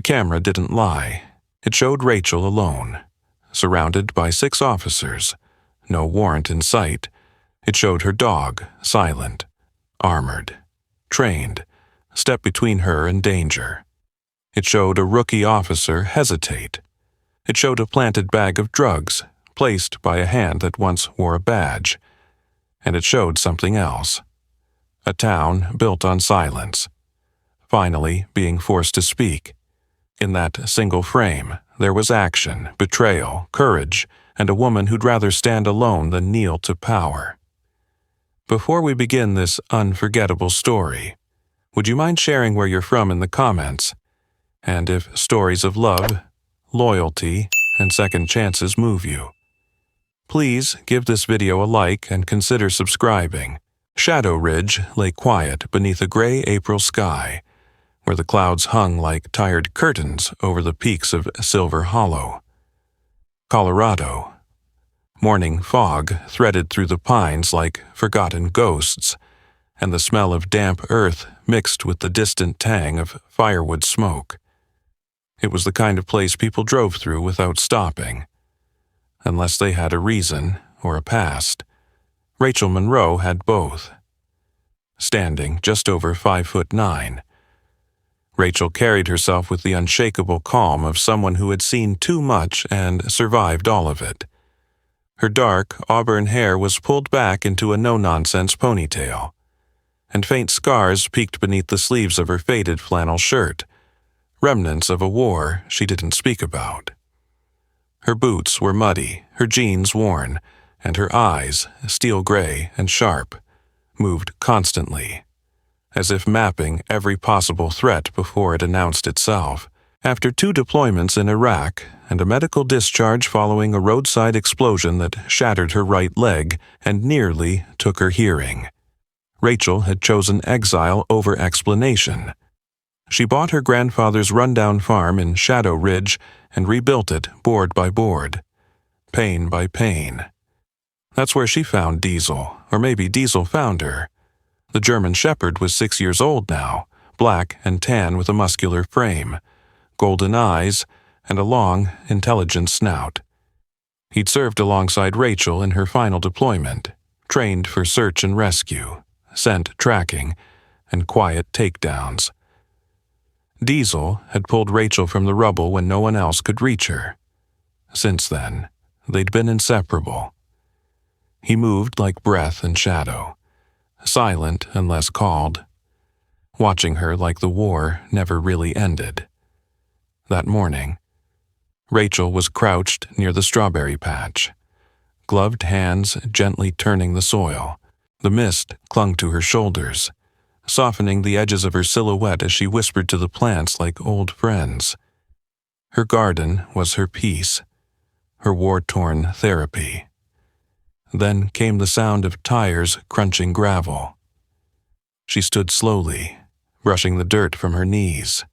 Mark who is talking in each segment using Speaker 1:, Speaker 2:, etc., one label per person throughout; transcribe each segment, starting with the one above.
Speaker 1: camera didn't lie. It showed Rachel alone, surrounded by 6 officers, no warrant in sight. It showed her dog, silent, armored, trained, step between her and danger. It showed a rookie officer hesitate. It showed a planted bag of drugs, placed by a hand that once wore a badge. And it showed something else. A town built on silence, finally being forced to speak. In that single frame, there was action, betrayal, courage, and a woman who'd rather stand alone than kneel to power. Before we begin this unforgettable story, would you mind sharing where you're from in the comments? And if stories of love, loyalty, and second chances move you. Please give this video a like and consider subscribing. Shadow Ridge lay quiet beneath a gray April sky, where the clouds hung like tired curtains over the peaks of Silver Hollow. Colorado. Morning fog threaded through the pines like forgotten ghosts, and the smell of damp earth mixed with the distant tang of firewood smoke. It was the kind of place people drove through without stopping, unless they had a reason or a past. Rachel Monroe had both. Standing just over 5'9", Rachel carried herself with the unshakable calm of someone who had seen too much and survived all of it. Her dark, auburn hair was pulled back into a no-nonsense ponytail, and faint scars peeked beneath the sleeves of her faded flannel shirt, remnants of a war she didn't speak about. Her boots were muddy, her jeans worn, and her eyes, steel gray and sharp, moved constantly, as if mapping every possible threat before it announced itself. After 2 deployments in Iraq and a medical discharge following a roadside explosion that shattered her right leg and nearly took her hearing, Rachel had chosen exile over explanation. She bought her grandfather's rundown farm in Shadow Ridge and rebuilt it board by board, pane by pane. That's where she found Diesel, or maybe Diesel found her. The German Shepherd was 6 years old now, black and tan with a muscular frame, golden eyes, and a long, intelligent snout. He'd served alongside Rachel in her final deployment, trained for search and rescue, scent tracking, and quiet takedowns. Diesel had pulled Rachel from the rubble when no one else could reach her. Since then, they'd been inseparable. He moved like breath and shadow, silent unless called, watching her like the war never really ended. That morning, Rachel was crouched near the strawberry patch, gloved hands gently turning the soil. The mist clung to her shoulders, softening the edges of her silhouette as she whispered to the plants like old friends. Her garden was her peace, her war-torn therapy. Then came the sound of tires crunching gravel. She stood slowly, brushing the dirt from her knees.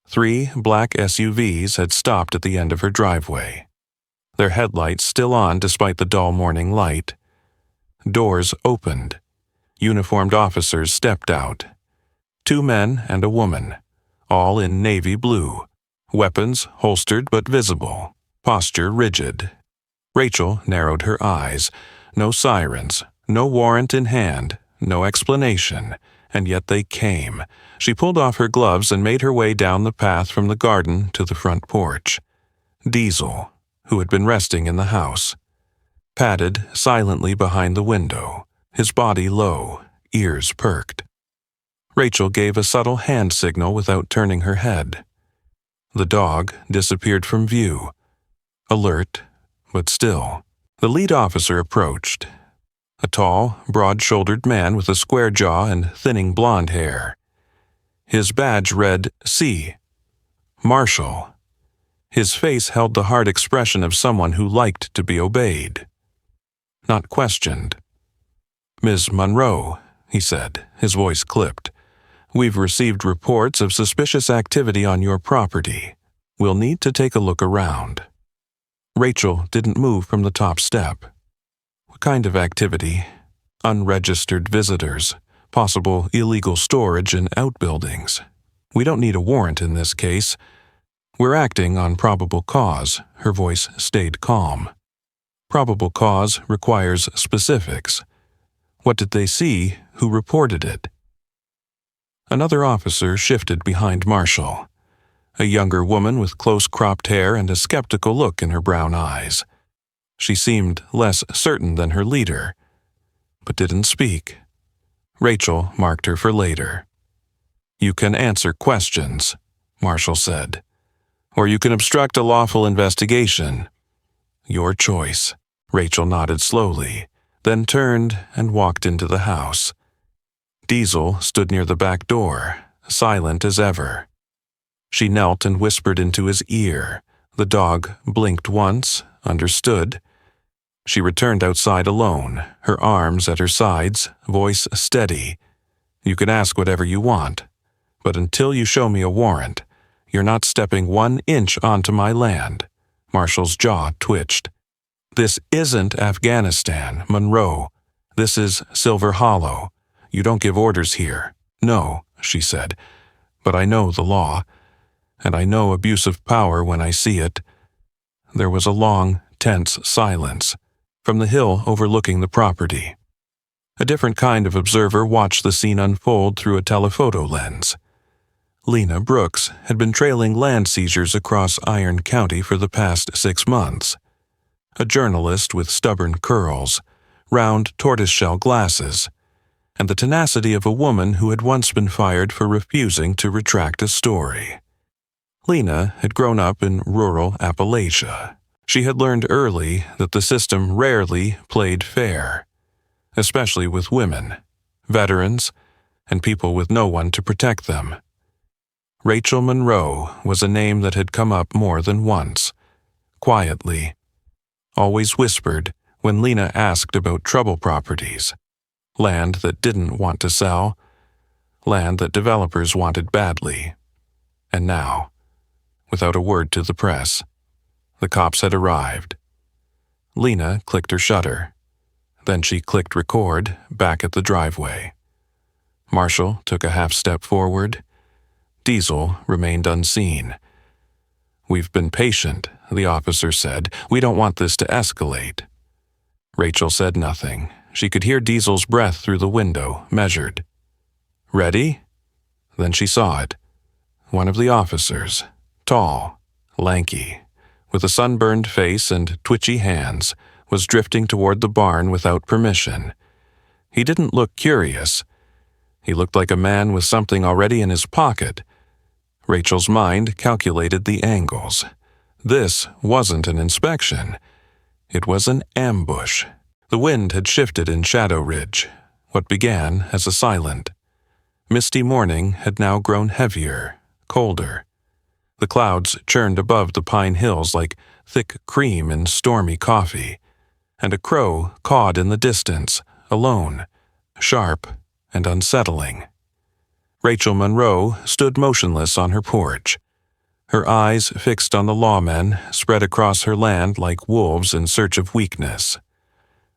Speaker 1: 3 black SUVs had stopped at the end of her driveway, their headlights still on despite the dull morning light. Doors opened. Uniformed officers stepped out. 2 men and a woman, all in navy blue, weapons holstered but visible, posture rigid. Rachel narrowed her eyes. No sirens, no warrant in hand, no explanation, and yet they came. She pulled off her gloves and made her way down the path from the garden to the front porch. Diesel, who had been resting in the house, padded silently behind the window, his body low, ears perked. Rachel gave a subtle hand signal without turning her head. The dog disappeared from view, alert, but still. The lead officer approached, a tall, broad-shouldered man with a square jaw and thinning blonde hair. His badge read C. Marshal. His face held the hard expression of someone who liked to be obeyed, not questioned. "Ms. Monroe," he said, his voice clipped, "we've received reports of suspicious activity on your property. We'll need to take a look around." Rachel didn't move from the top step. What kind of activity? Unregistered visitors, possible illegal storage in outbuildings. We don't need a warrant in this case. We're acting on probable cause. Her voice stayed calm. Probable cause requires specifics. What did they see? Who reported it? Another officer shifted behind Marshall. A younger woman with close-cropped hair and a skeptical look in her brown eyes. She seemed less certain than her leader, but didn't speak. Rachel marked her for later. "You can answer questions," Marshall said. "Or you can obstruct a lawful investigation." "Your choice." Rachel nodded slowly, then turned and walked into the house. Diesel stood near the back door, silent as ever. She knelt and whispered into his ear. The dog blinked once, understood. She returned outside alone, her arms at her sides, voice steady. "You can ask whatever you want, but until you show me a warrant, you're not stepping 1 inch onto my land." Marshall's jaw twitched. "This isn't Afghanistan, Monroe. This is Silver Hollow. You don't give orders here." "No," she said, "but I know the law, and I know abuse of power when I see it." There was a long, tense silence from the hill overlooking the property. A different kind of observer watched the scene unfold through a telephoto lens. Lena Brooks had been trailing land seizures across Iron County for the past 6 months. A journalist with stubborn curls, round tortoiseshell glasses, and the tenacity of a woman who had once been fired for refusing to retract a story. Lena had grown up in rural Appalachia. She had learned early that the system rarely played fair, especially with women, veterans, and people with no one to protect them. Rachel Monroe was a name that had come up more than once, quietly, always whispered when Lena asked about trouble properties, land that didn't want to sell, land that developers wanted badly. And now, without a word to the press, the cops had arrived. Lena clicked her shutter. Then she clicked record back at the driveway. Marshall took a half step forward. Diesel remained unseen. "We've been patient," the officer said. "We don't want this to escalate." Rachel said nothing. She could hear Diesel's breath through the window, measured. "Ready?" Then she saw it. One of the officers, tall, lanky, with a sunburned face and twitchy hands, was drifting toward the barn without permission. He didn't look curious. He looked like a man with something already in his pocket. Rachel's mind calculated the angles. This wasn't an inspection. It was an ambush. The wind had shifted in Shadow Ridge. What began as a silent, misty morning had now grown heavier, colder. The clouds churned above the pine hills like thick cream in stormy coffee, and a crow cawed in the distance, alone, sharp and unsettling. Rachel Monroe stood motionless on her porch, her eyes fixed on the lawmen spread across her land like wolves in search of weakness.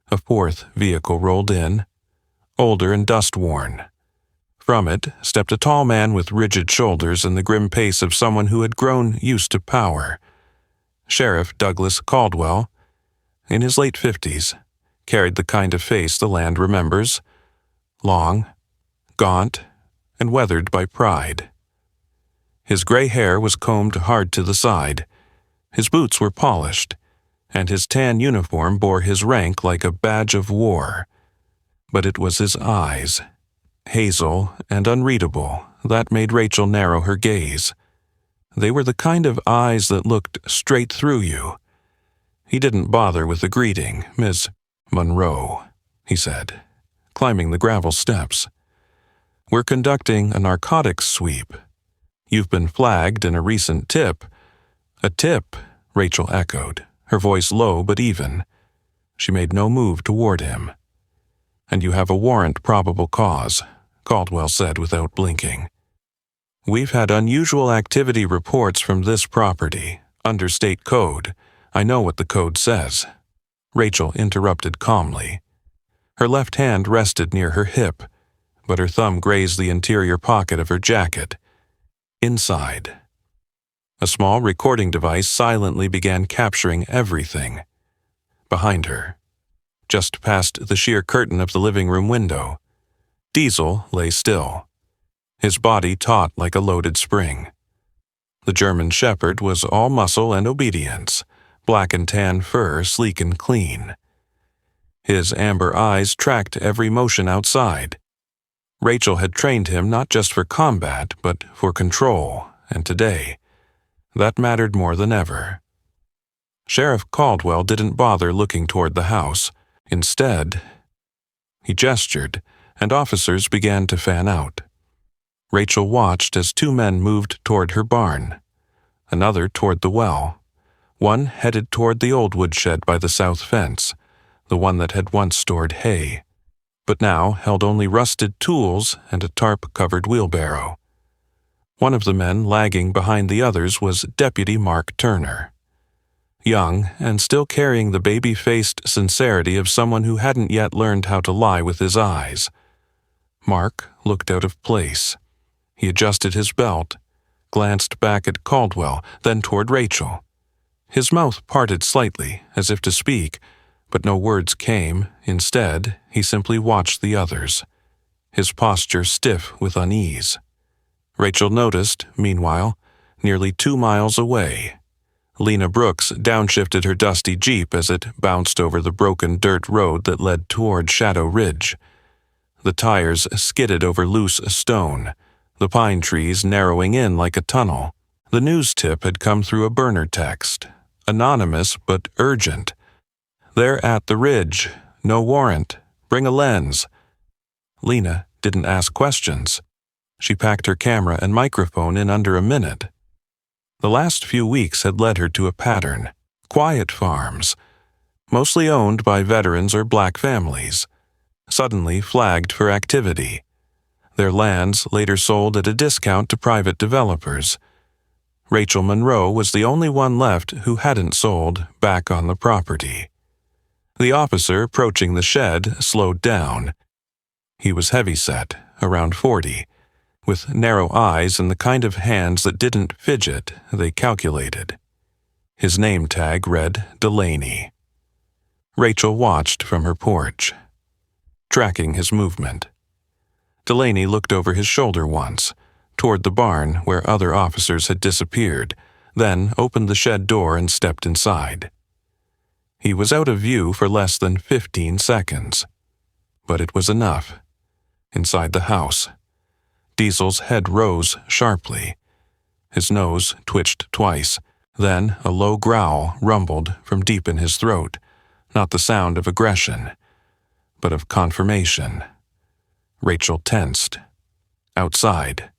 Speaker 1: A fourth vehicle rolled in, older and dust-worn. From it stepped a tall man with rigid shoulders and the grim pace of someone who had grown used to power. Sheriff Douglas Caldwell, in his late 50s, carried the kind of face the land remembers, long, gaunt, and weathered by pride. His gray hair was combed hard to the side, his boots were polished, and his tan uniform bore his rank like a badge of war. But it was his eyes, hazel and unreadable, that made Rachel narrow her gaze. They were the kind of eyes that looked straight through you. He didn't bother with the greeting. "Miss Monroe," he said, climbing the gravel steps. "We're conducting a narcotics sweep. You've been flagged in a recent tip." "A tip," Rachel echoed, her voice low but even. She made no move toward him. "And you have a warrant probable cause," Caldwell said without blinking. "We've had unusual activity reports from this property, under state code. I know what the code says." Rachel interrupted calmly. Her left hand rested near her hip, but her thumb grazed the interior pocket of her jacket. Inside, A small recording device silently began capturing everything. Behind her, just past the sheer curtain of the living room window, Diesel lay still, his body taut like a loaded spring. The German Shepherd was all muscle and obedience, black and tan fur sleek and clean. His amber eyes tracked every motion outside. Rachel had trained him not just for combat, but for control, and today, that mattered more than ever. Sheriff Caldwell didn't bother looking toward the house. Instead, he gestured, and officers began to fan out. Rachel watched as 2 men moved toward her barn, another toward the well. One headed toward the old woodshed by the south fence, the one that had once stored hay, but now held only rusted tools and a tarp-covered wheelbarrow. One of the men lagging behind the others was Deputy Mark Turner. Young and still carrying the baby-faced sincerity of someone who hadn't yet learned how to lie with his eyes. Mark looked out of place. He adjusted his belt, glanced back at Caldwell, then toward Rachel. His mouth parted slightly, as if to speak, but no words came. Instead, he simply watched the others, his posture stiff with unease. Rachel noticed, meanwhile, nearly 2 miles away, Lena Brooks downshifted her dusty Jeep as it bounced over the broken dirt road that led toward Shadow Ridge. The tires skidded over loose stone, the pine trees narrowing in like a tunnel. The news tip had come through a burner text, anonymous but urgent. "They're at the ridge. No warrant. Bring a lens." Lena didn't ask questions. She packed her camera and microphone in under a minute. The last few weeks had led her to a pattern: quiet farms, mostly owned by veterans or black families, suddenly flagged for activity. Their lands later sold at a discount to private developers. Rachel Monroe was the only one left who hadn't sold back on the property. The officer approaching the shed slowed down. He was heavyset, around 40, with narrow eyes and the kind of hands that didn't fidget, they calculated. His name tag read Delaney. Rachel watched from her porch, tracking his movement. Delaney looked over his shoulder once, toward the barn where other officers had disappeared, then opened the shed door and stepped inside. He was out of view for less than 15 seconds. But it was enough. Inside the house, Diesel's head rose sharply. His nose twitched twice. Then a low growl rumbled from deep in his throat, not the sound of aggression, but of confirmation. Rachel tensed. Outside,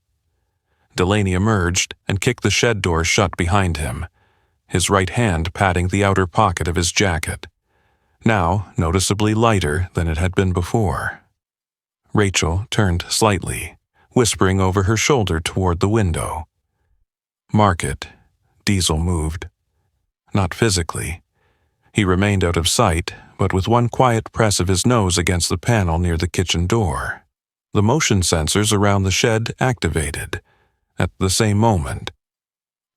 Speaker 1: Delaney emerged and kicked the shed door shut behind him, his right hand patting the outer pocket of his jacket, now noticeably lighter than it had been before. Rachel turned slightly, whispering over her shoulder toward the window. "Mark it." Diesel moved. Not physically. He remained out of sight, but with one quiet press of his nose against the panel near the kitchen door. The motion sensors around the shed activated. At the same moment,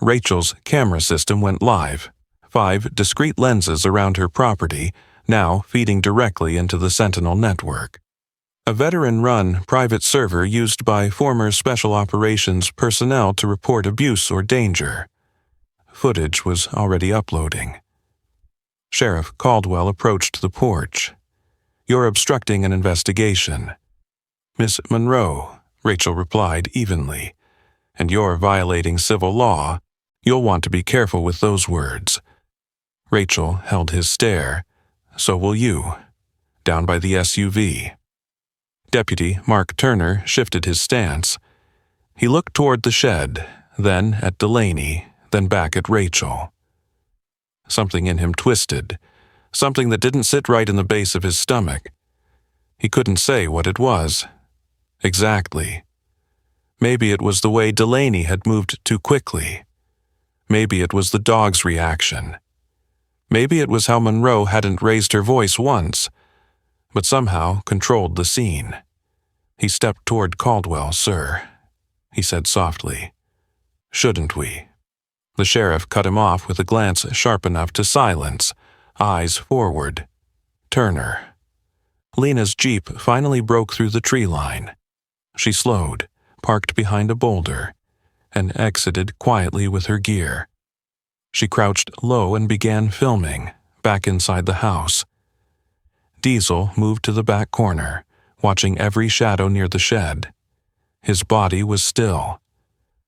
Speaker 1: Rachel's camera system went live, 5 discrete lenses around her property, now feeding directly into the Sentinel network. A veteran-run private server used by former Special Operations personnel to report abuse or danger. Footage was already uploading. Sheriff Caldwell approached the porch. "You're obstructing an investigation." "Miss Monroe," Rachel replied evenly, "and you're violating civil law. You'll want to be careful with those words." Rachel held his stare. "So will you." Down by the SUV. Deputy Mark Turner shifted his stance. He looked toward the shed, then at Delaney, then back at Rachel. Something in him twisted, something that didn't sit right in the base of his stomach. He couldn't say what it was. Exactly. Maybe it was the way Delaney had moved too quickly. Maybe it was the dog's reaction. Maybe it was how Monroe hadn't raised her voice once, but somehow controlled the scene. He stepped toward Caldwell. "Sir," he said softly, "shouldn't we?" The sheriff cut him off with a glance sharp enough to silence, eyes forward. Turner. Lena's Jeep finally broke through the tree line. She slowed, parked behind a boulder, and exited quietly with her gear. She crouched low and began filming, back inside the house. Diesel moved to the back corner, watching every shadow near the shed. His body was still,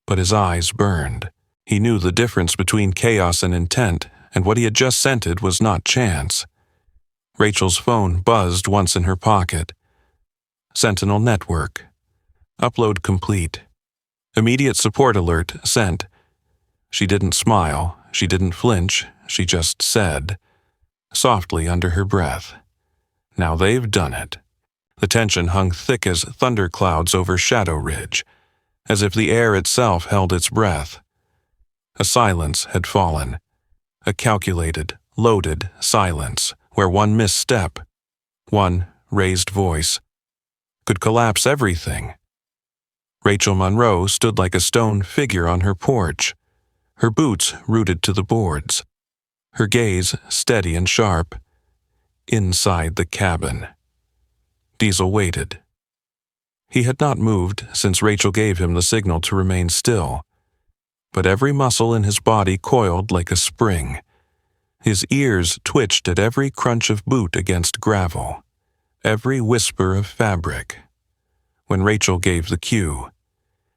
Speaker 1: but his eyes burned. He knew the difference between chaos and intent, and what he had just scented was not chance. Rachel's phone buzzed once in her pocket. Sentinel Network. Upload complete. Immediate support alert sent. She didn't smile, she didn't flinch, she just said, softly under her breath, "Now they've done it." The tension hung thick as thunderclouds over Shadow Ridge, as if the air itself held its breath. A silence had fallen, a calculated, loaded silence where one misstep, one raised voice, could collapse everything. Rachel Monroe stood like a stone figure on her porch, her boots rooted to the boards, her gaze steady and sharp, inside the cabin. Diesel waited. He had not moved since Rachel gave him the signal to remain still, but every muscle in his body coiled like a spring. His ears twitched at every crunch of boot against gravel, every whisper of fabric. When Rachel gave the cue,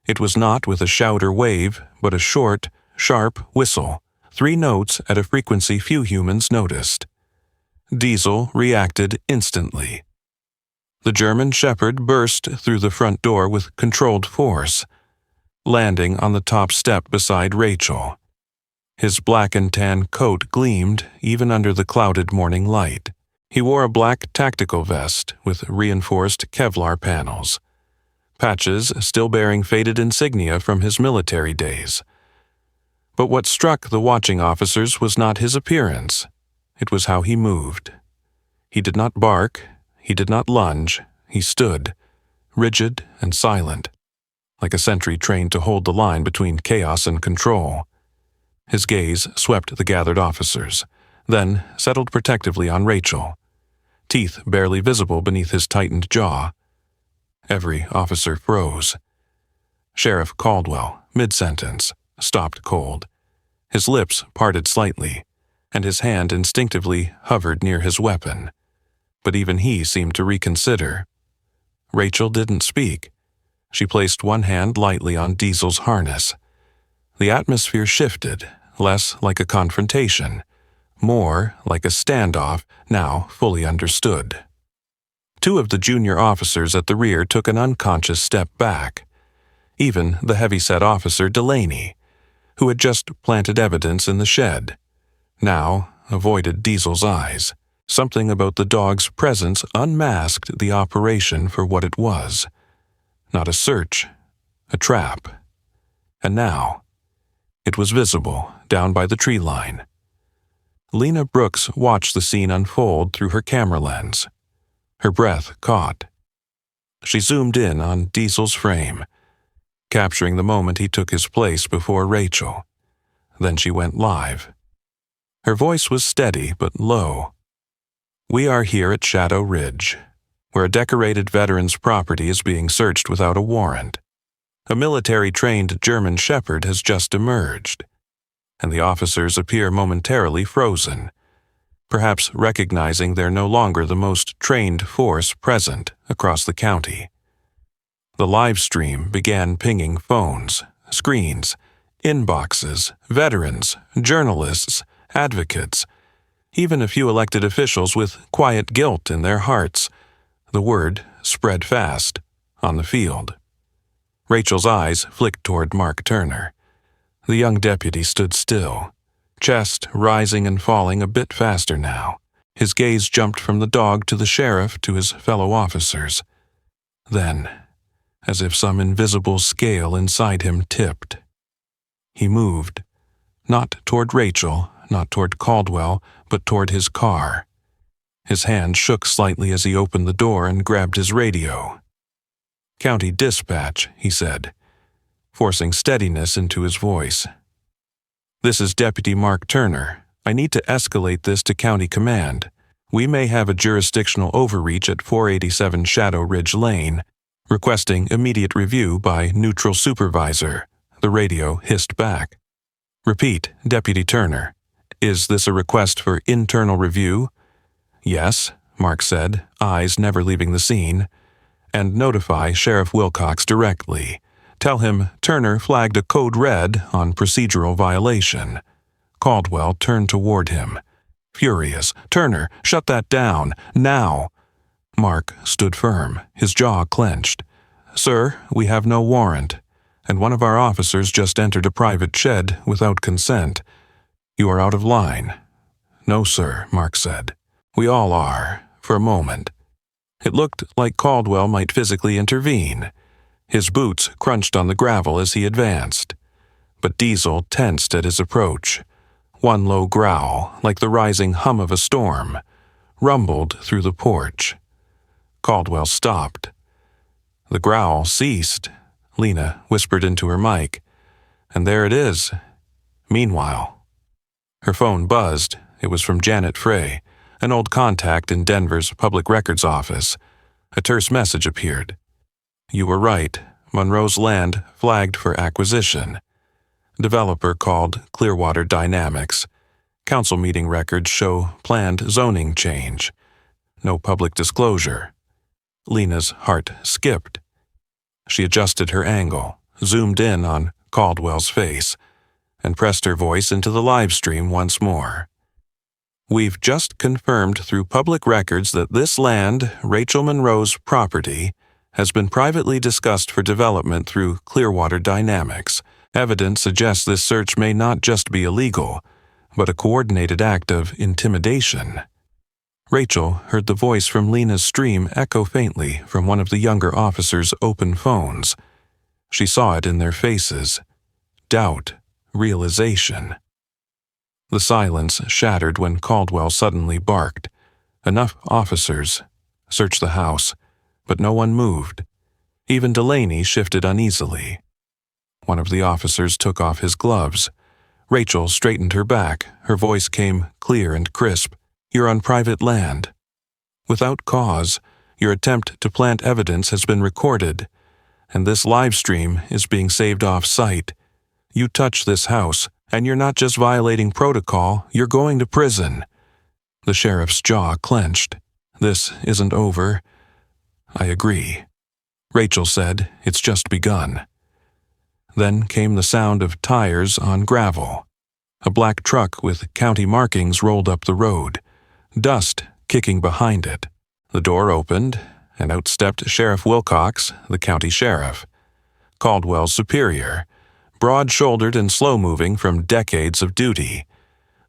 Speaker 1: it was not with a shout or wave, but a short, sharp whistle, 3 notes at a frequency few humans noticed. Diesel reacted instantly. The German Shepherd burst through the front door with controlled force, landing on the top step beside Rachel. His black and tan coat gleamed even under the clouded morning light. He wore a black tactical vest with reinforced Kevlar panels, patches still bearing faded insignia from his military days. But what struck the watching officers was not his appearance. It was how he moved. He did not bark, he did not lunge, he stood, rigid and silent, like a sentry trained to hold the line between chaos and control. His gaze swept the gathered officers, then settled protectively on Rachel, teeth barely visible beneath his tightened jaw. Every officer froze. Sheriff Caldwell, mid-sentence, stopped cold. His lips parted slightly, and his hand instinctively hovered near his weapon. But even he seemed to reconsider. Rachel didn't speak. She placed one hand lightly on Diesel's harness. The atmosphere shifted, less like a confrontation, more like a standoff, now fully understood. 2 of the junior officers at the rear took an unconscious step back. Even the heavy-set officer Delaney, who had just planted evidence in the shed, now avoided Diesel's eyes. Something about the dog's presence unmasked the operation for what it was. Not a search, a trap. And now, it was visible down by the tree line. Lena Brooks watched the scene unfold through her camera lens. Her breath caught. She zoomed in on Diesel's frame, capturing the moment he took his place before Rachel. Then she went live. Her voice was steady but low. "We are here at Shadow Ridge, where a decorated veteran's property is being searched without a warrant. A military-trained German Shepherd has just emerged, and the officers appear momentarily frozen, perhaps recognizing they're no longer the most trained force present across the county." The live stream began pinging phones, screens, inboxes, veterans, journalists, advocates, even a few elected officials with quiet guilt in their hearts. The word spread fast on the field. Rachel's eyes flicked toward Mark Turner. The young deputy stood still, chest rising and falling a bit faster now. His gaze jumped from the dog to the sheriff to his fellow officers. Then, as if some invisible scale inside him tipped, he moved, not toward Rachel, not toward Caldwell, but toward his car. His hand shook slightly as he opened the door and grabbed his radio. "County Dispatch," he said, forcing steadiness into his voice. This is Deputy Mark Turner. I need to escalate this to County Command. We may have a jurisdictional overreach at 487 Shadow Ridge Lane. Requesting immediate review by neutral supervisor. The radio hissed back. Repeat, Deputy Turner. Is this a request for internal review? Yes, Mark said, eyes never leaving the scene. And notify Sheriff Wilcox directly. Tell him Turner flagged a code red on procedural violation. Caldwell turned toward him. Furious. Turner, shut that down. Now. Mark stood firm, his jaw clenched. Sir, we have no warrant, and one of our officers just entered a private shed without consent. You are out of line. No, sir, Mark said. We all are, for a moment. It looked like Caldwell might physically intervene. His boots crunched on the gravel as he advanced. But Diesel tensed at his approach. One low growl, like the rising hum of a storm, rumbled through the porch. Caldwell stopped. The growl ceased. Lena whispered into her mic. And there it is. Meanwhile. Her phone buzzed. It was from Janet Frey, an old contact in Denver's public records office. A terse message appeared. You were right. Monroe's land flagged for acquisition. Developer called Clearwater Dynamics. Council meeting records show planned zoning change. No public disclosure. Lena's heart skipped. She adjusted her angle, zoomed in on Caldwell's face, and pressed her voice into the live stream once more. We've just confirmed through public records that this land, Rachel Monroe's property, has been privately discussed for development through Clearwater Dynamics. Evidence suggests this search may not just be illegal, but a coordinated act of intimidation. Rachel heard the voice from Lena's stream echo faintly from one of the younger officers' open phones. She saw it in their faces. Doubt, realization. The silence shattered when Caldwell suddenly barked. Enough officers. Searched the house, but no one moved. Even Delaney shifted uneasily. One of the officers took off his gloves. Rachel straightened her back. Her voice came clear and crisp. You're on private land. Without cause, your attempt to plant evidence has been recorded, and this live stream is being saved off-site. You touch this house, and you're not just violating protocol, you're going to prison. The sheriff's jaw clenched. This isn't over. I agree. Rachel said, it's just begun. Then came the sound of tires on gravel. A black truck with county markings rolled up the road, dust kicking behind it. The door opened, and out stepped Sheriff Wilcox, the county sheriff. Caldwell's superior, broad-shouldered and slow-moving from decades of duty.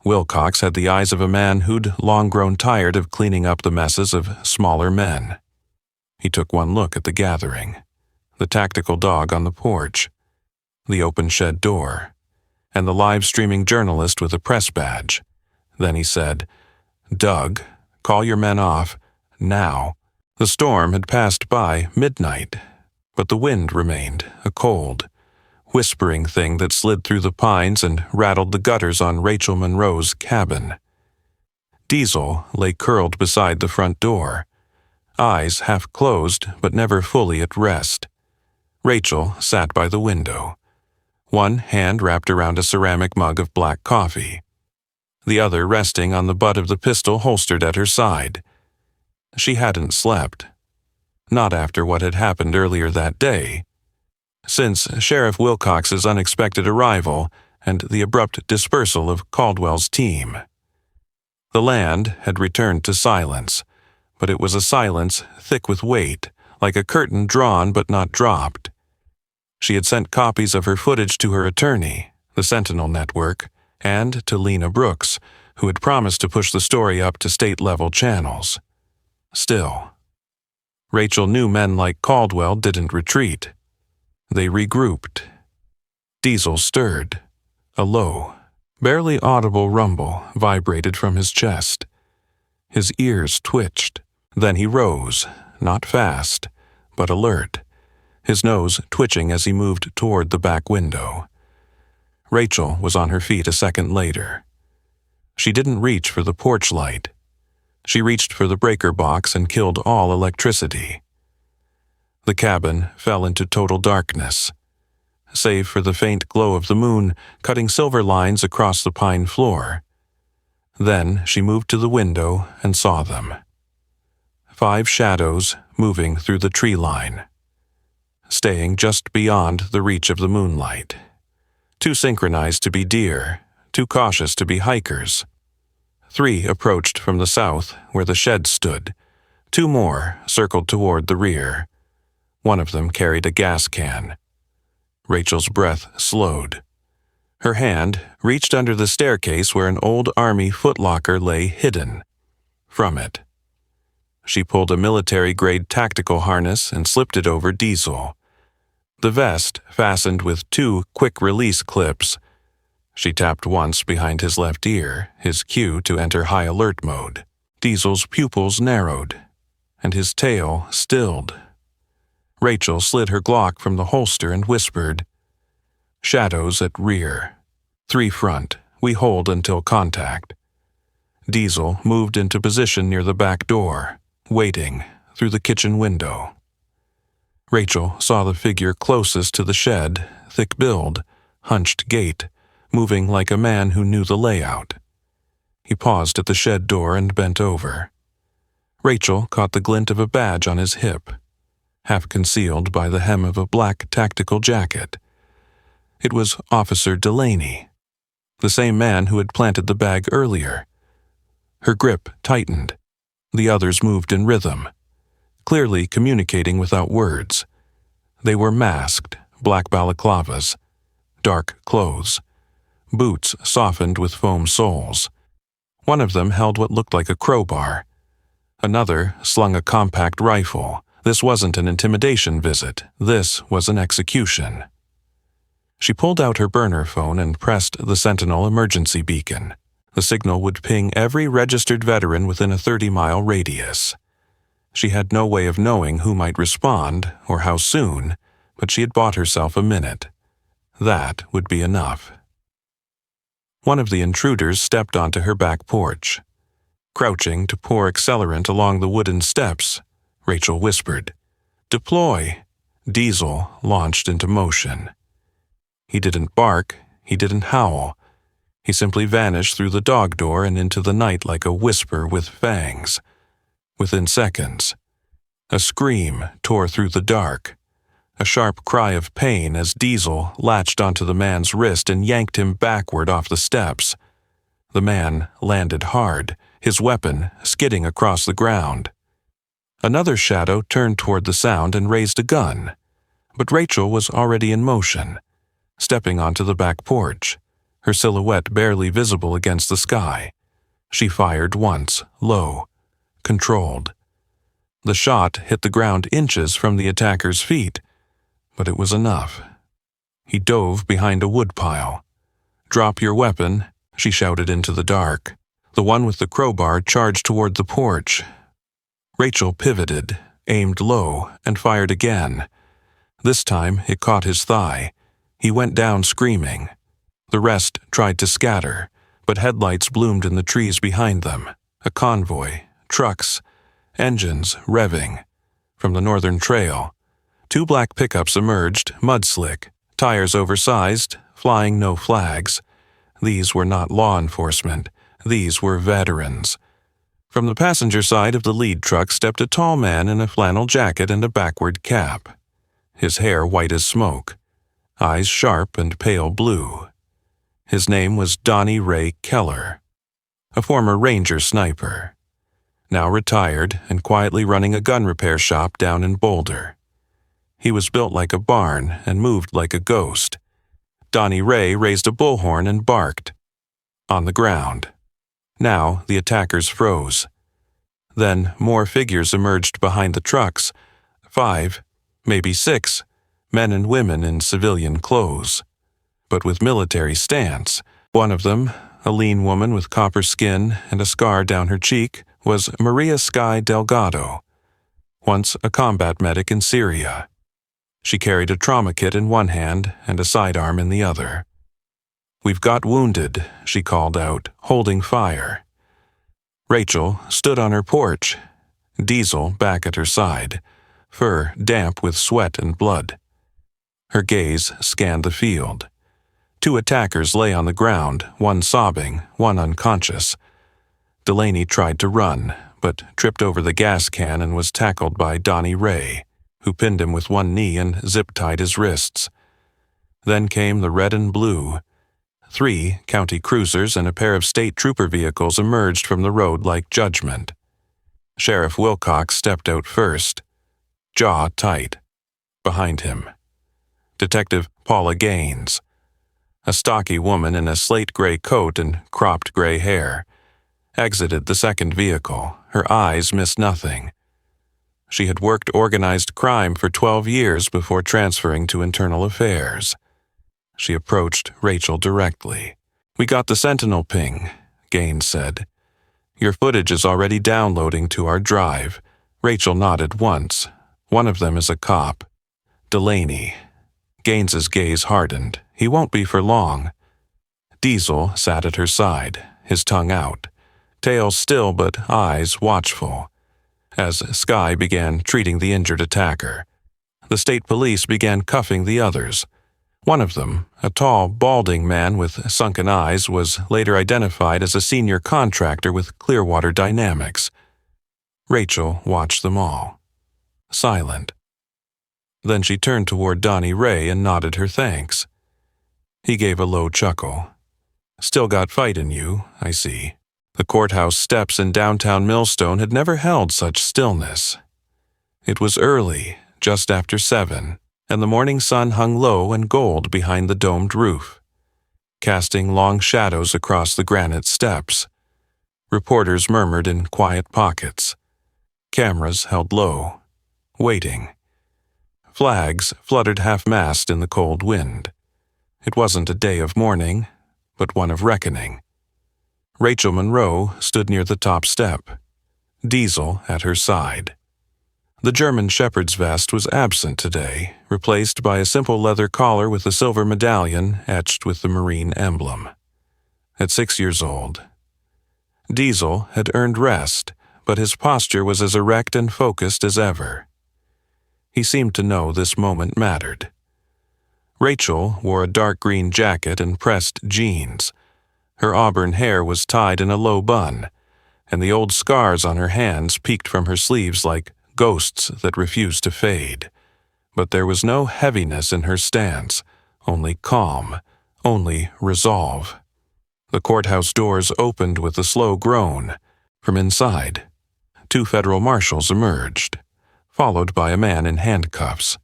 Speaker 1: Wilcox had the eyes of a man who'd long grown tired of cleaning up the messes of smaller men. He took one look at the gathering, the tactical dog on the porch, the open shed door, and the live-streaming journalist with a press badge. Then he said, Doug, call your men off, now. The storm had passed by midnight, but the wind remained, a cold, whispering thing that slid through the pines and rattled the gutters on Rachel Monroe's cabin. Diesel lay curled beside the front door, eyes half closed but never fully at rest. Rachel sat by the window, one hand wrapped around a ceramic mug of black coffee, the other resting on the butt of the pistol holstered at her side. She hadn't slept. Not after what had happened earlier that day. Since Sheriff Wilcox's unexpected arrival and the abrupt dispersal of Caldwell's team. The land had returned to silence, but it was a silence thick with weight, like a curtain drawn but not dropped. She had sent copies of her footage to her attorney, the Sentinel Network, and to Lena Brooks, who had promised to push the story up to state-level channels. Still, Rachel knew men like Caldwell didn't retreat. They regrouped. Diesel stirred. A low, barely audible rumble vibrated from his chest. His ears twitched. Then he rose, not fast, but alert, his nose twitching as he moved toward the back window. Rachel was on her feet a second later. She didn't reach for the porch light. She reached for the breaker box and killed all electricity. The cabin fell into total darkness, save for the faint glow of the moon cutting silver lines across the pine floor. Then she moved to the window and saw them. 5 shadows moving through the tree line, staying just beyond the reach of the moonlight. Too synchronized to be deer, too cautious to be hikers. 3 approached from the south where the shed stood. 2 more circled toward the rear. One of them carried a gas can. Rachel's breath slowed. Her hand reached under the staircase where an old army footlocker lay hidden. From it, she pulled a military-grade tactical harness and slipped it over Diesel. The vest fastened with 2 quick-release clips. She tapped once behind his left ear, his cue to enter high alert mode. Diesel's pupils narrowed, and his tail stilled. Rachel slid her Glock from the holster and whispered, "Shadows at rear. 3 front. We hold until contact." Diesel moved into position near the back door, waiting through the kitchen window. Rachel saw the figure closest to the shed, thick build, hunched gait, moving like a man who knew the layout. He paused at the shed door and bent over. Rachel caught the glint of a badge on his hip, half concealed by the hem of a black tactical jacket. It was Officer Delaney, the same man who had planted the bag earlier. Her grip tightened. The others moved in rhythm, clearly communicating without words. They were masked, black balaclavas, dark clothes, boots softened with foam soles. One of them held what looked like a crowbar. Another slung a compact rifle. This wasn't an intimidation visit. This was an execution. She pulled out her burner phone and pressed the Sentinel emergency beacon. The signal would ping every registered veteran within a 30-mile radius. She had no way of knowing who might respond or how soon, but she had bought herself a minute. That would be enough. One of the intruders stepped onto her back porch. Crouching to pour accelerant along the wooden steps, Rachel whispered, "Deploy." Diesel launched into motion. He didn't bark, he didn't howl. He simply vanished through the dog door and into the night like a whisper with fangs. Within seconds, a scream tore through the dark, a sharp cry of pain as Diesel latched onto the man's wrist and yanked him backward off the steps. The man landed hard, his weapon skidding across the ground. Another shadow turned toward the sound and raised a gun, but Rachel was already in motion, stepping onto the back porch, her silhouette barely visible against the sky. She fired once, low, controlled. The shot hit the ground inches from the attacker's feet, but it was enough. He dove behind a woodpile. "Drop your weapon," she shouted into the dark. The one with the crowbar charged toward the porch. Rachel pivoted, aimed low, and fired again. This time it caught his thigh. He went down screaming. The rest tried to scatter, but headlights bloomed in the trees behind them. A convoy, trucks, engines revving. From the northern trail, 2 black pickups emerged, mud-slick, tires oversized, flying no flags. These were not law enforcement. These were veterans. From the passenger side of the lead truck stepped a tall man in a flannel jacket and a backward cap, his hair white as smoke, eyes sharp and pale blue. His name was Donnie Ray Keller, a former Ranger sniper, now retired and quietly running a gun repair shop down in Boulder. He was built like a barn and moved like a ghost. Donnie Ray raised a bullhorn and barked. On the ground. Now the attackers froze. Then more figures emerged behind the trucks. 5, maybe 6, men and women in civilian clothes, but with military stance. One of them, a lean woman with copper skin and a scar down her cheek, was Maria Sky Delgado, once a combat medic in Syria. She carried a trauma kit in one hand and a sidearm in the other. "We've got wounded," she called out, holding fire. Rachel stood on her porch, Diesel back at her side, fur damp with sweat and blood. Her gaze scanned the field. 2 attackers lay on the ground, one sobbing, one unconscious. Delaney tried to run, but tripped over the gas can and was tackled by Donnie Ray, who pinned him with one knee and zip-tied his wrists. Then came the red and blue. 3 county cruisers and a pair of state trooper vehicles emerged from the road like judgment. Sheriff Wilcox stepped out first, jaw tight. Behind him, Detective Paula Gaines, a stocky woman in a slate-gray coat and cropped gray hair, exited the second vehicle. Her eyes missed nothing. She had worked organized crime for 12 years before transferring to internal affairs. She approached Rachel directly. "We got the Sentinel ping," Gaines said. "Your footage is already downloading to our drive." Rachel nodded once. "One of them is a cop. Delaney." Gaines's gaze hardened. "He won't be for long." Diesel sat at her side, his tongue out, tail still but eyes watchful. As Skye began treating the injured attacker, the state police began cuffing the others. One of them, a tall, balding man with sunken eyes, was later identified as a senior contractor with Clearwater Dynamics. Rachel watched them all, silent. Then she turned toward Donnie Ray and nodded her thanks. He gave a low chuckle. "Still got fight in you, I see." The courthouse steps in downtown Millstone had never held such stillness. It was early, just after 7, and the morning sun hung low and gold behind the domed roof, casting long shadows across the granite steps. Reporters murmured in quiet pockets. Cameras held low, waiting. Flags fluttered half-mast in the cold wind. It wasn't a day of mourning, but one of reckoning. Rachel Monroe stood near the top step, Diesel at her side. The German shepherd's vest was absent today, replaced by a simple leather collar with a silver medallion etched with the Marine emblem. At 6 years old, Diesel had earned rest, but his posture was as erect and focused as ever. He seemed to know this moment mattered. Rachel wore a dark green jacket and pressed jeans. Her auburn hair was tied in a low bun, and the old scars on her hands peeked from her sleeves like ghosts that refused to fade. But there was no heaviness in her stance, only calm, only resolve. The courthouse doors opened with a slow groan. From inside, 2 federal marshals emerged, followed by a man in handcuffs.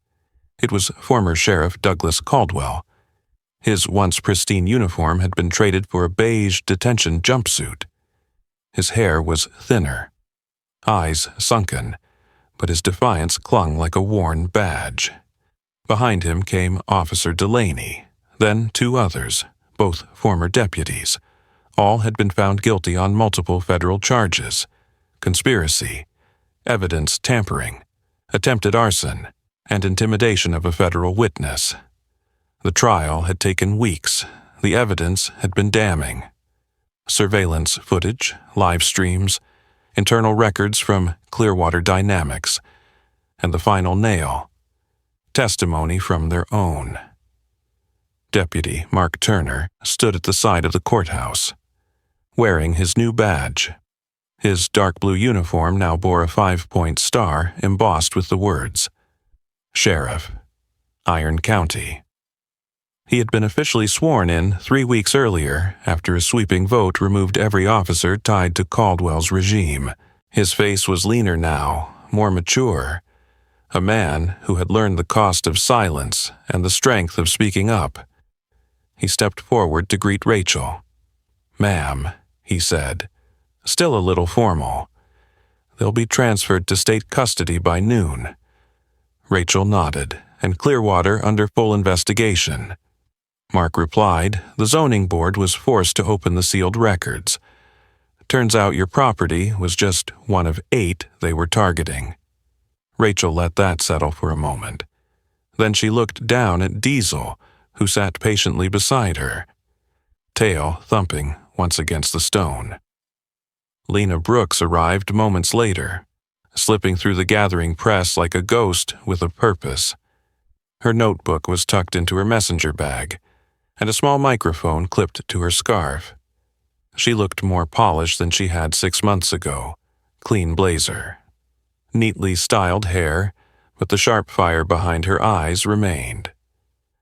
Speaker 1: It was former Sheriff Douglas Caldwell. His once pristine uniform had been traded for a beige detention jumpsuit. His hair was thinner, eyes sunken, but his defiance clung like a worn badge. Behind him came Officer Delaney, then 2 others, both former deputies. All had been found guilty on multiple federal charges: conspiracy, evidence tampering, attempted arson, and intimidation of a federal witness. The trial had taken weeks. The evidence had been damning. Surveillance footage, live streams, internal records from Clearwater Dynamics, and the final nail, testimony from their own. Deputy Mark Turner stood at the side of the courthouse, wearing his new badge. His dark blue uniform now bore a 5-point star embossed with the words, "Sheriff, Iron County." He had been officially sworn in 3 weeks earlier after a sweeping vote removed every officer tied to Caldwell's regime. His face was leaner now, more mature, a man who had learned the cost of silence and the strength of speaking up. He stepped forward to greet Rachel. "Ma'am," he said, still a little formal. "They'll be transferred to state custody by noon." Rachel nodded, and Clearwater under full investigation. Mark replied, "The zoning board was forced to open the sealed records. Turns out your property was just one of 8 they were targeting." Rachel let that settle for a moment. Then she looked down at Diesel, who sat patiently beside her. tail thumping once against the stone. Lena Brooks arrived moments later, slipping through the gathering press like a ghost with a purpose. Her notebook was tucked into her messenger bag, and a small microphone clipped to her scarf. She looked more polished than she had 6 months ago. Clean blazer. Neatly styled hair, but the sharp fire behind her eyes remained.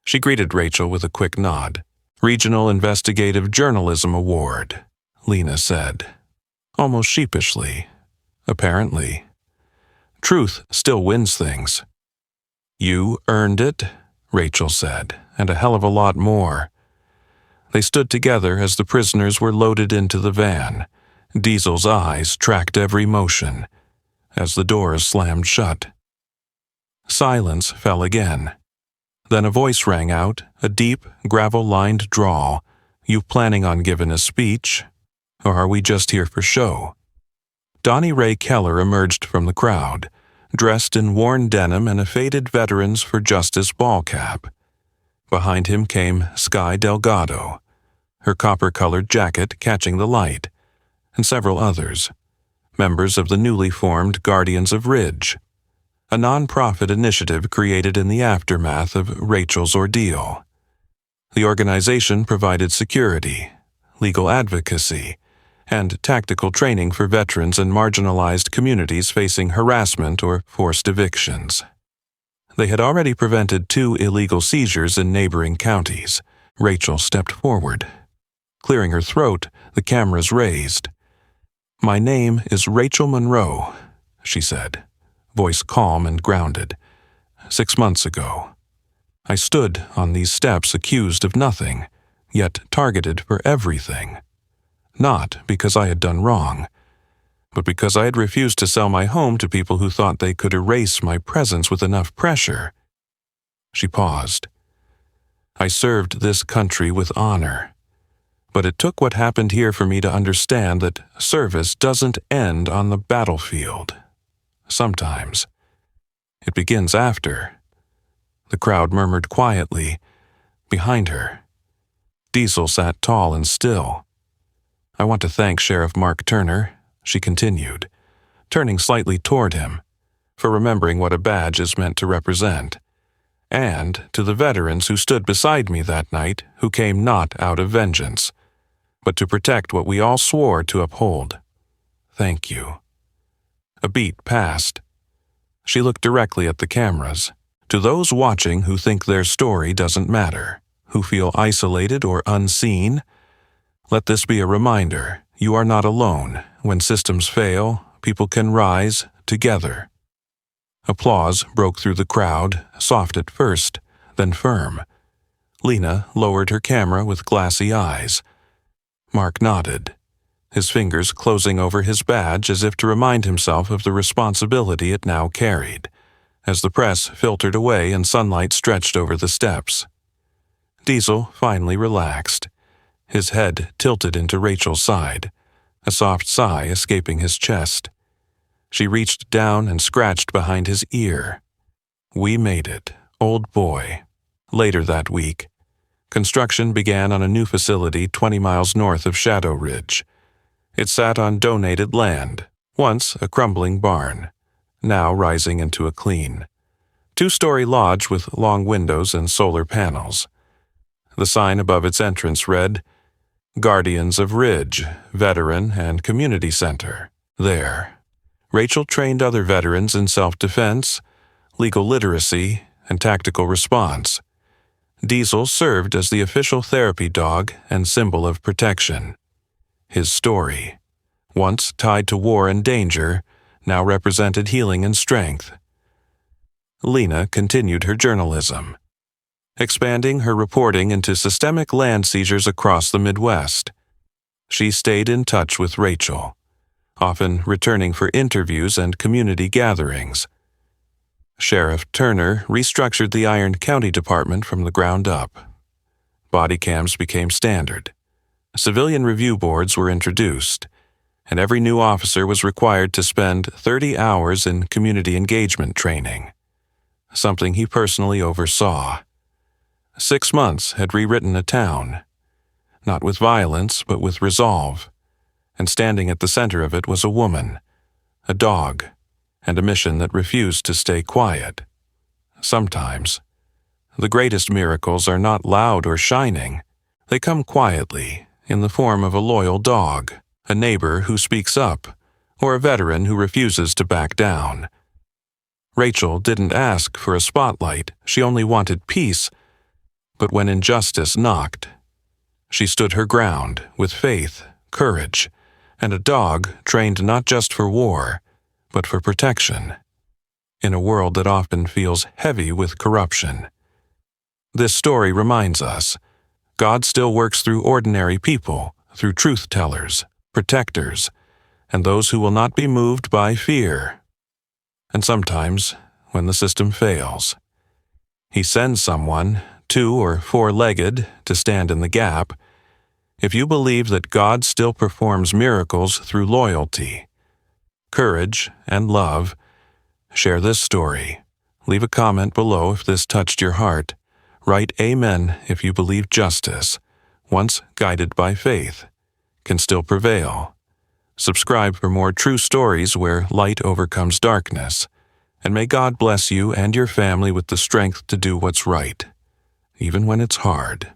Speaker 1: She greeted Rachel with a quick nod. "Regional Investigative Journalism Award," Lena said, almost sheepishly. Apparently. Truth still wins things. "You earned it," Rachel said, "and a hell of a lot more." They stood together as the prisoners were loaded into the van. Diesel's eyes tracked every motion as the doors slammed shut. Silence fell again. Then a voice rang out, a deep, gravel-lined drawl. "You planning on giving a speech? Or are we just here for show?" Donnie Ray Keller emerged from the crowd, dressed in worn denim and a faded Veterans for Justice ball cap. Behind him came Sky Delgado, her copper-colored jacket catching the light, and several others, members of the newly formed Guardians of Ridge, a non-profit initiative created in the aftermath of Rachel's ordeal. The organization provided security, legal advocacy, and tactical training for veterans and marginalized communities facing harassment or forced evictions. They had already prevented 2 illegal seizures in neighboring counties. Rachel stepped forward. Clearing her throat, the cameras raised. "My name is Rachel Monroe," she said, voice calm and grounded. "6 months ago, I stood on these steps accused of nothing, yet targeted for everything. Not because I had done wrong, but because I had refused to sell my home to people who thought they could erase my presence with enough pressure." She paused. "I served this country with honor, but it took what happened here for me to understand that service doesn't end on the battlefield. Sometimes it begins after." The crowd murmured quietly. Behind her, Diesel sat tall and still. "I want to thank Sheriff Mark Turner," she continued, turning slightly toward him, "for remembering what a badge is meant to represent, and to the veterans who stood beside me that night who came not out of vengeance, but to protect what we all swore to uphold. Thank you." A beat passed. She looked directly at the cameras. "To those watching who think their story doesn't matter, who feel isolated or unseen, let this be a reminder. You are not alone. When systems fail, people can rise together." Applause broke through the crowd, soft at first, then firm. Lena lowered her camera with glassy eyes. Mark nodded, his fingers closing over his badge as if to remind himself of the responsibility it now carried, as the press filtered away and sunlight stretched over the steps. Diesel finally relaxed, his head tilted into Rachel's side, a soft sigh escaping his chest. She reached down and scratched behind his ear. "We made it, old boy." Later that week, construction began on a new facility 20 miles north of Shadow Ridge. It sat on donated land, once a crumbling barn, now rising into a clean 2-story lodge with long windows and solar panels. The sign above its entrance read, "Guardians of Ridge, Veteran and Community Center." There, Rachel trained other veterans in self-defense, legal literacy, and tactical response. Diesel served as the official therapy dog and symbol of protection. His story, once tied to war and danger, now represented healing and strength. Lena continued her journalism, expanding her reporting into systemic land seizures across the Midwest. She stayed in touch with Rachel, often returning for interviews and community gatherings. Sheriff Turner restructured the Iron County Department from the ground up. Body cams became standard. Civilian review boards were introduced, and every new officer was required to spend 30 hours in community engagement training, something he personally oversaw. 6 months had rewritten a town. not with violence, but with resolve. And standing at the center of it was a woman, a dog, and a mission that refused to stay quiet. Sometimes, the greatest miracles are not loud or shining. They come quietly, in the form of a loyal dog, a neighbor who speaks up, or a veteran who refuses to back down. Rachel didn't ask for a spotlight, she only wanted peace. But when injustice knocked, she stood her ground with faith, courage, and a dog trained not just for war, but for protection. In a world that often feels heavy with corruption. This story reminds us, God still works through ordinary people, through truth-tellers, protectors, and those who will not be moved by fear. And sometimes, when the system fails, He sends someone, 2- or 4-legged, to stand in the gap. If you believe that God still performs miracles through loyalty, courage, and love, share this story. Leave a comment below if this touched your heart. Write Amen if you believe justice, once guided by faith, can still prevail. Subscribe for more true stories where light overcomes darkness. And may God bless you and your family with the strength to do what's right, even when it's hard.